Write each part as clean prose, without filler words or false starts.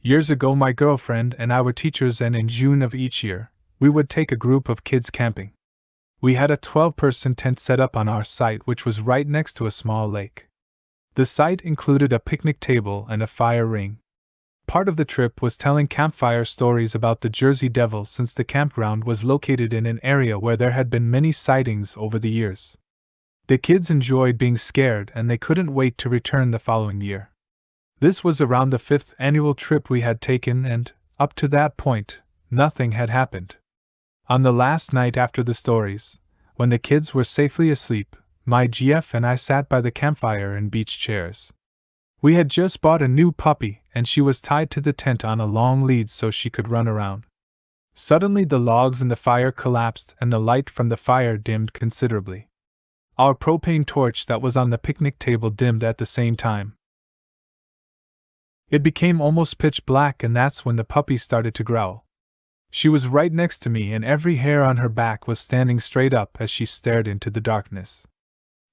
Years ago, my girlfriend and I were teachers, and in June of each year, we would take a group of kids camping. We had a 12-person tent set up on our site, which was right next to a small lake. The site included a picnic table and a fire ring. Part of the trip was telling campfire stories about the Jersey Devil, since the campground was located in an area where there had been many sightings over the years. The kids enjoyed being scared, and they couldn't wait to return the following year. This was around the 5th annual trip we had taken, and, up to that point, nothing had happened. On the last night after the stories, when the kids were safely asleep, my GF and I sat by the campfire in beach chairs. We had just bought a new puppy, and she was tied to the tent on a long lead so she could run around. Suddenly the logs in the fire collapsed and the light from the fire dimmed considerably. Our propane torch that was on the picnic table dimmed at the same time. It became almost pitch black, and that's when the puppy started to growl. She was right next to me, and every hair on her back was standing straight up as she stared into the darkness.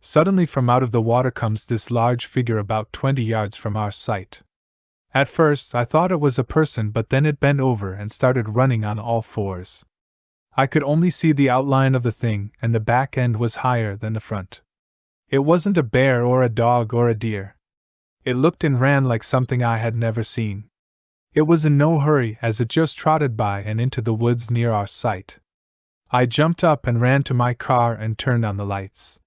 Suddenly from out of the water comes this large figure about 20 yards from our site. At first I thought it was a person, but then it bent over and started running on all fours. I could only see the outline of the thing, and the back end was higher than the front. It wasn't a bear or a dog or a deer. It looked and ran like something I had never seen. It was in no hurry, as it just trotted by and into the woods near our site. I jumped up and ran to my car and turned on the lights.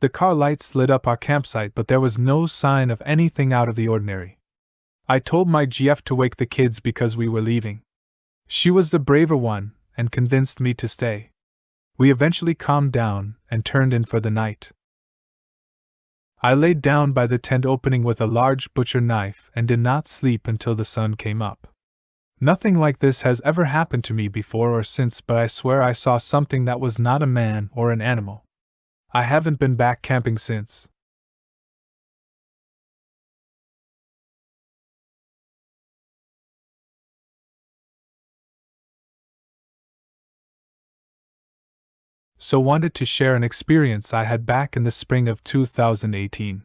The car lights lit up our campsite, but there was no sign of anything out of the ordinary. I told my GF to wake the kids because we were leaving. She was the braver one, and convinced me to stay. We eventually calmed down and turned in for the night. I laid down by the tent opening with a large butcher knife and did not sleep until the sun came up. Nothing like this has ever happened to me before or since, but I swear I saw something that was not a man or an animal. I haven't been back camping since. So wanted to share an experience I had back in the spring of 2018.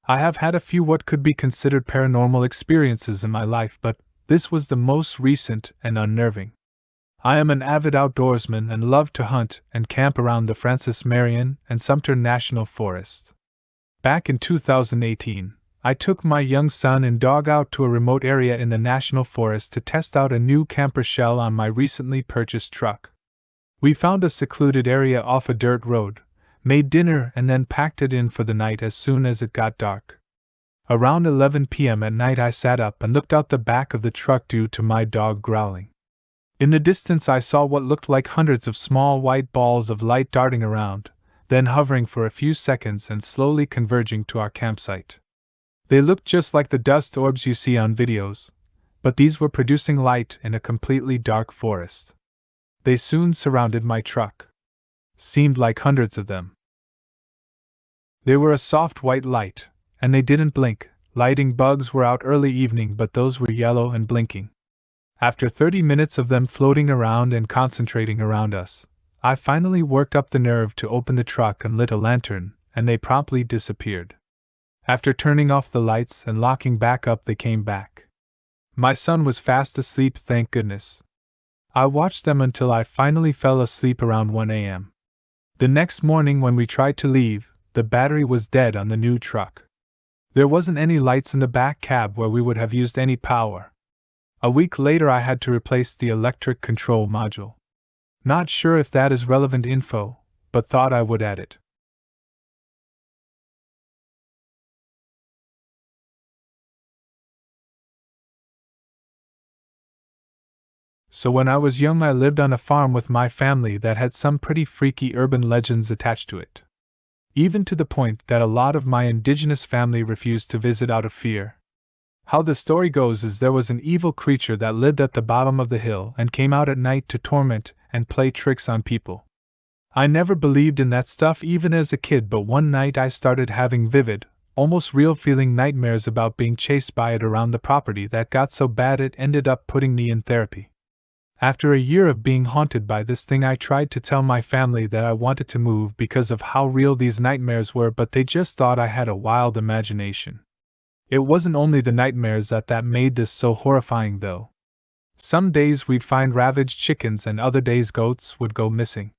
I have had a few what could be considered paranormal experiences in my life, but this was the most recent and unnerving. I am an avid outdoorsman and love to hunt and camp around the Francis Marion and Sumter National Forest. Back in 2018, I took my young son and dog out to a remote area in the National Forest to test out a new camper shell on my recently purchased truck. We found a secluded area off a dirt road, made dinner, and then packed it in for the night as soon as it got dark. Around 11 p.m. at night I sat up and looked out the back of the truck due to my dog growling. In the distance I saw what looked like hundreds of small white balls of light darting around, then hovering for a few seconds and slowly converging to our campsite. They looked just like the dust orbs you see on videos, but these were producing light in a completely dark forest. They soon surrounded my truck. Seemed like hundreds of them. They were a soft white light, and they didn't blink. Lighting bugs were out early evening, but those were yellow and blinking. After 30 minutes of them floating around and concentrating around us, I finally worked up the nerve to open the truck and lit a lantern, and they promptly disappeared. After turning off the lights and locking back up, they came back. My son was fast asleep, thank goodness. I watched them until I finally fell asleep around 1 a.m. The next morning when we tried to leave, the battery was dead on the new truck. There wasn't any lights in the back cab where we would have used any power. A week later I had to replace the electric control module. Not sure if that is relevant info, but thought I would add it. So when I was young I lived on a farm with my family that had some pretty freaky urban legends attached to it. Even to the point that a lot of my indigenous family refused to visit out of fear. How the story goes is there was an evil creature that lived at the bottom of the hill and came out at night to torment and play tricks on people. I never believed in that stuff even as a kid, but one night I started having vivid, almost real feeling nightmares about being chased by it around the property that got so bad it ended up putting me in therapy. After a year of being haunted by this thing, I tried to tell my family that I wanted to move because of how real these nightmares were, but they just thought I had a wild imagination. It wasn't only the nightmares that made this so horrifying, though. Some days we'd find ravaged chickens, and other days goats would go missing.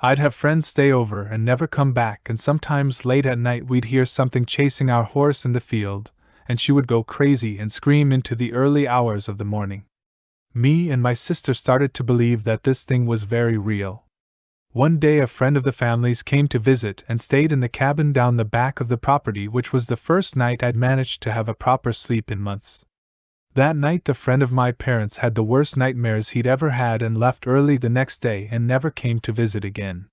I'd have friends stay over and never come back, and sometimes late at night we'd hear something chasing our horse in the field, and she would go crazy and scream into the early hours of the morning. Me and my sister started to believe that this thing was very real. One day a friend of the family's came to visit and stayed in the cabin down the back of the property, which was the first night I'd managed to have a proper sleep in months. That night the friend of my parents had the worst nightmares he'd ever had and left early the next day and never came to visit again.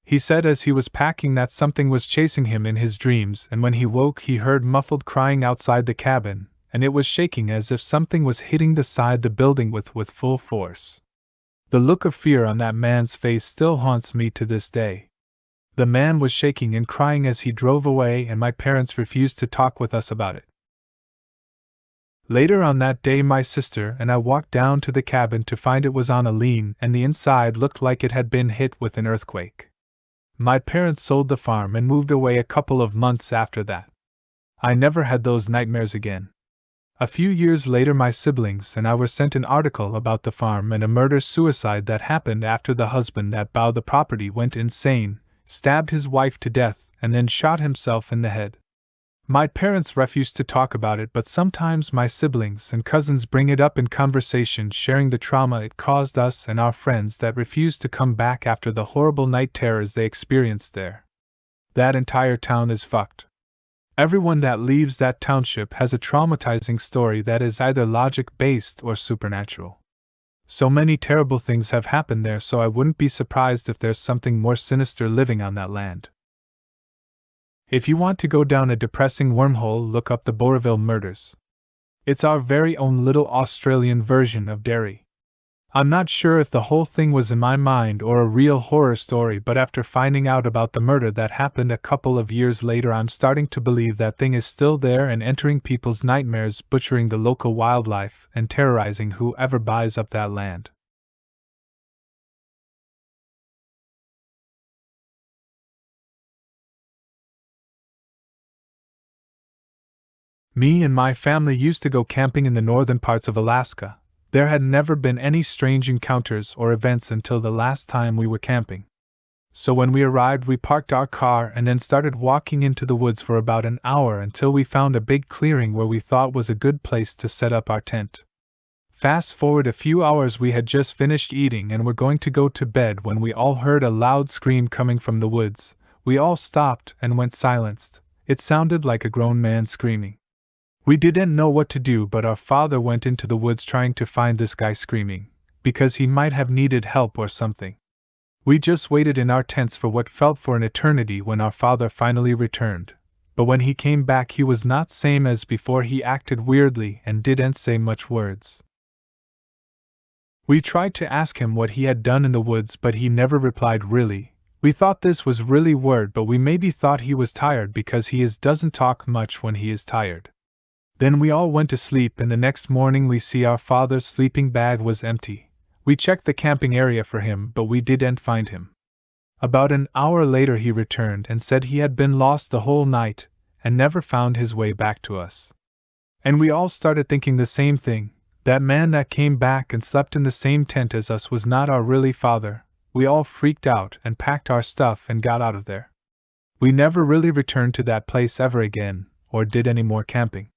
He said as he was packing that something was chasing him in his dreams, and when he woke he heard muffled crying outside the cabin, and it was shaking as if something was hitting the side the building with full force. The look of fear on that man's face still haunts me to this day. The man was shaking and crying as he drove away, and my parents refused to talk with us about it. Later on that day my sister and I walked down to the cabin to find it was on a lean and the inside looked like it had been hit with an earthquake. My parents sold the farm and moved away a couple of months after that. I never had those nightmares again. A few years later my siblings and I were sent an article about the farm and a murder-suicide that happened after the husband that bought the property went insane, stabbed his wife to death, and then shot himself in the head. My parents refused to talk about it, but sometimes my siblings and cousins bring it up in conversation, sharing the trauma it caused us and our friends that refused to come back after the horrible night terrors they experienced there. That entire town is fucked. Everyone that leaves that township has a traumatizing story that is either logic-based or supernatural. So many terrible things have happened there, so I wouldn't be surprised if there's something more sinister living on that land. If you want to go down a depressing wormhole, look up the Bourville murders. It's our very own little Australian version of Derry. I'm not sure if the whole thing was in my mind or a real horror story, but after finding out about the murder that happened a couple of years later, I'm starting to believe that thing is still there and entering people's nightmares, butchering the local wildlife and terrorizing whoever buys up that land. Me and my family used to go camping in the northern parts of Alaska. There had never been any strange encounters or events until the last time we were camping. So when we arrived, we parked our car and then started walking into the woods for about an hour until we found a big clearing where we thought was a good place to set up our tent. Fast forward a few hours, we had just finished eating and were going to go to bed when we all heard a loud scream coming from the woods. We all stopped and went silenced. It sounded like a grown man screaming. We didn't know what to do, but our father went into the woods trying to find this guy screaming, because he might have needed help or something. We just waited in our tents for what felt for an eternity when our father finally returned, but when he came back he was not same as before. He acted weirdly and didn't say much words. We tried to ask him what he had done in the woods, but he never replied really. We thought this was really weird, but we maybe thought he was tired because he doesn't talk much when he is tired. Then we all went to sleep, and the next morning we see our father's sleeping bag was empty. We checked the camping area for him, but we didn't find him. About an hour later he returned and said he had been lost the whole night and never found his way back to us. And we all started thinking the same thing. That man that came back and slept in the same tent as us was not our really father. We all freaked out and packed our stuff and got out of there. We never really returned to that place ever again, or did any more camping.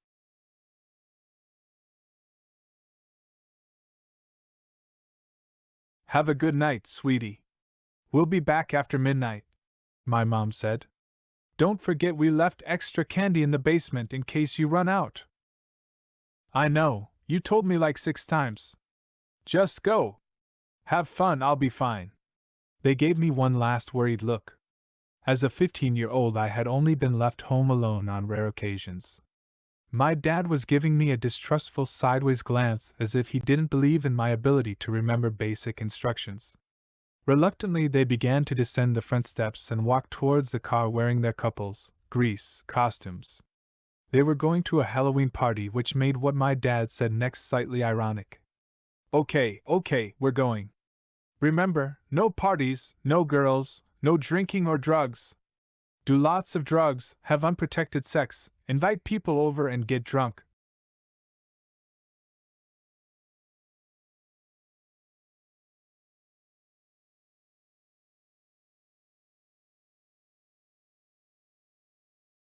Have a good night, sweetie. We'll be back after midnight, my mom said. Don't forget we left extra candy in the basement in case you run out. I know, you told me like 6 times. Just go. Have fun, I'll be fine. They gave me one last worried look. As a 15-year-old, I had only been left home alone on rare occasions. My dad was giving me a distrustful sideways glance as if he didn't believe in my ability to remember basic instructions. Reluctantly, they began to descend the front steps and walk towards the car wearing their couples' grease costumes. They were going to a Halloween party, which made what my dad said next slightly ironic. Okay, we're going. Remember, no parties, no girls, no drinking or drugs. Do lots of drugs, have unprotected sex, Invite people over and get drunk,